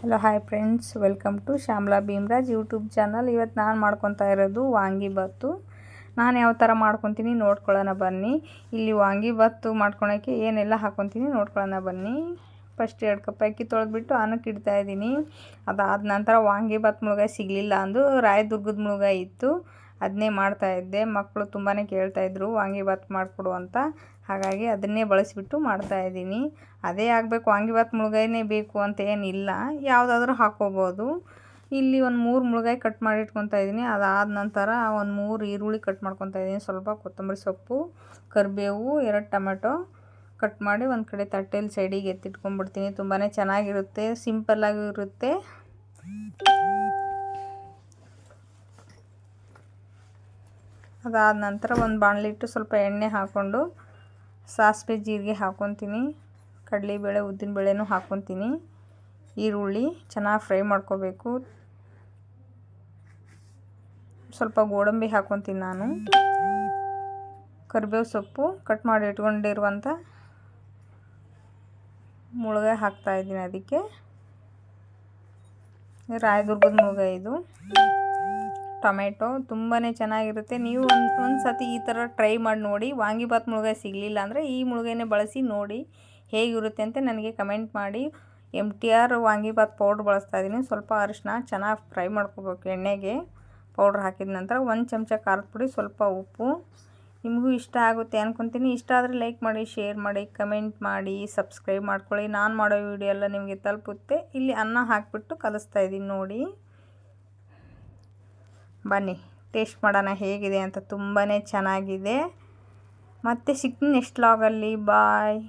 Hello hi friends, welcome to Shyamla Bheemraj YouTube channel. ಇವತ್ತು ನಾನು ಮಾಡ್ಕೊತಾ ಇರೋದು ವಾಂಗಿಬಾತು. ನಾನು ಯಾವ ಥರ ಮಾಡ್ಕೊತೀನಿ ನೋಡ್ಕೊಳ್ಳೋಣ ಬನ್ನಿ. ಇಲ್ಲಿ ವಾಂಗಿಬಾತು ಮಾಡ್ಕೊಳಕ್ಕೆ ಏನೆಲ್ಲ ಹಾಕ್ಕೊತೀನಿ ನೋಡ್ಕೊಳ್ಳೋಣ ಬನ್ನಿ. ಫಸ್ಟ್ 2 ಕಪ್ ಅಕ್ಕಿ ತೊಳೆದ್ಬಿಟ್ಟು ಅನ್ನಕ್ಕೆ ಇಡ್ತಾಯಿದ್ದೀನಿ. ಅದಾದ ನಂತರ ವಾಂಗಿಬಾತು ಮುಳುಗಾಯಿ ಸಿಗಲಿಲ್ಲ ಅಂದು ರಾಯದುರ್ಗದ ಮುಳುಗಾಯಿ ಇತ್ತು, ಅದನ್ನೇ ಮಾಡ್ತಾಯಿದ್ದೆ. ಮಕ್ಕಳು ತುಂಬಾ ಕೇಳ್ತಾಯಿದ್ರು ವಾಂಗಿಬಾತು ಮಾಡಿಕೊಡು ಅಂತ, ಹಾಗಾಗಿ ಅದನ್ನೇ ಬಳಸಿಬಿಟ್ಟು ಮಾಡ್ತಾಯಿದ್ದೀನಿ. ಅದೇ ಆಗಬೇಕು, ವಾಂಗಿಬಾತು ಮುಳುಗಾಯಿನೇ ಬೇಕು ಅಂತ ಏನಿಲ್ಲ, ಯಾವುದಾದ್ರೂ ಹಾಕ್ಕೋಬೋದು. ಇಲ್ಲಿ ಒಂದು 3 ಮುಳುಗಾಯಿ ಕಟ್ ಮಾಡಿ ಇಟ್ಕೊತಾ ಇದ್ದೀನಿ. ಅದಾದ ನಂತರ ಒಂದು 3 ಈರುಳ್ಳಿ ಕಟ್ ಮಾಡ್ಕೊತಾ ಇದ್ದೀನಿ, ಸ್ವಲ್ಪ ಕೊತ್ತಂಬರಿ ಸೊಪ್ಪು, ಕರಿಬೇವು, 2 ಟೊಮೆಟೊ ಕಟ್ ಮಾಡಿ ಒಂದು ಕಡೆ ತಟ್ಟೆಯಲ್ಲಿ ಸೈಡಿಗೆ ಎತ್ತಿಟ್ಕೊಂಡ್ಬಿಡ್ತೀನಿ. ತುಂಬಾ ಚೆನ್ನಾಗಿರುತ್ತೆ, ಸಿಂಪಲ್ಲಾಗೂ ಇರುತ್ತೆ. ಅದಾದ ನಂತರ ಒಂದು ಬಾಣಲಿ ಇಟ್ಟು ಸ್ವಲ್ಪ ಎಣ್ಣೆ ಹಾಕ್ಕೊಂಡು ಸಾಸಿವೆ ಜೀರಿಗೆ ಹಾಕ್ಕೊತೀನಿ, ಕಡಲೆಬೇಳೆ ಉದ್ದಿನಬೇಳೆನೂ ಹಾಕ್ಕೊತೀನಿ. ಈರುಳ್ಳಿ ಚೆನ್ನಾಗಿ ಫ್ರೈ ಮಾಡ್ಕೋಬೇಕು. ಸ್ವಲ್ಪ ಗೋಡಂಬಿ ಹಾಕ್ಕೊತೀನಿ ನಾನು. ಕರಿಬೇವು ಸೊಪ್ಪು ಕಟ್ ಮಾಡಿ ಇಟ್ಕೊಂಡಿರುವಂಥ ಮುಳುಗಾಯಿ ಹಾಕ್ತಾಯಿದ್ದೀನಿ. ಅದಕ್ಕೆ ರಾಯದುರ್ಗದ ಮುಳುಗಾಯಿ ಇದು. ಟೊಮೆಟೊ ತುಂಬಾ ಚೆನ್ನಾಗಿರುತ್ತೆ. ನೀವು ಒಂದು ಸತಿ ಈ ಥರ ಟ್ರೈ ಮಾಡಿ ನೋಡಿ. ವಾಂಗಿಬಾತು ಮುಳುಗಾಯಿ ಸಿಗಲಿಲ್ಲ ಅಂದರೆ ಈ ಮುಳುಗಾಯಿನೇ ಬಳಸಿ ನೋಡಿ ಹೇಗಿರುತ್ತೆ ಅಂತ ನನಗೆ ಕಮೆಂಟ್ ಮಾಡಿ. MTR ವಾಂಗಿಬಾತು ಪೌಡ್ರ್ ಬಳಸ್ತಾ ಇದ್ದೀನಿ. ಸ್ವಲ್ಪ ಅರಿಶಿನ ಚೆನ್ನಾಗಿ ಫ್ರೈ ಮಾಡ್ಕೋಬೇಕು ಎಣ್ಣೆಗೆ. ಪೌಡ್ರ್ ಹಾಕಿದ ನಂತರ 1 ಚಮಚ ಖಾರದ ಪುಡಿ, ಸ್ವಲ್ಪ ಉಪ್ಪು. ನಿಮಗೂ ಇಷ್ಟ ಆಗುತ್ತೆ ಅಂದ್ಕೊತೀನಿ. ಇಷ್ಟ ಆದರೆ ಲೈಕ್ ಮಾಡಿ, ಶೇರ್ ಮಾಡಿ, ಕಮೆಂಟ್ ಮಾಡಿ, ಸಬ್ಸ್ಕ್ರೈಬ್ ಮಾಡ್ಕೊಳ್ಳಿ. ನಾನು ಮಾಡೋ ವಿಡಿಯೋ ಎಲ್ಲ ನಿಮಗೆ ತಲುಪುತ್ತೆ. ಇಲ್ಲಿ ಅನ್ನ ಹಾಕಿಬಿಟ್ಟು ಕಲಿಸ್ತಾ ಇದ್ದೀನಿ ನೋಡಿ. ಬನ್ನಿ ಟೇಸ್ಟ್ ಮಾಡೋಣ ಹೇಗಿದೆ ಅಂತ. ತುಂಬಾ ಚೆನ್ನಾಗಿದೆ. ಮತ್ತೆ ಸಿಗ್ತೀನಿ ನೆಕ್ಸ್ಟ್ ವ್ಲಾಗಲ್ಲಿ. ಬಾಯ್.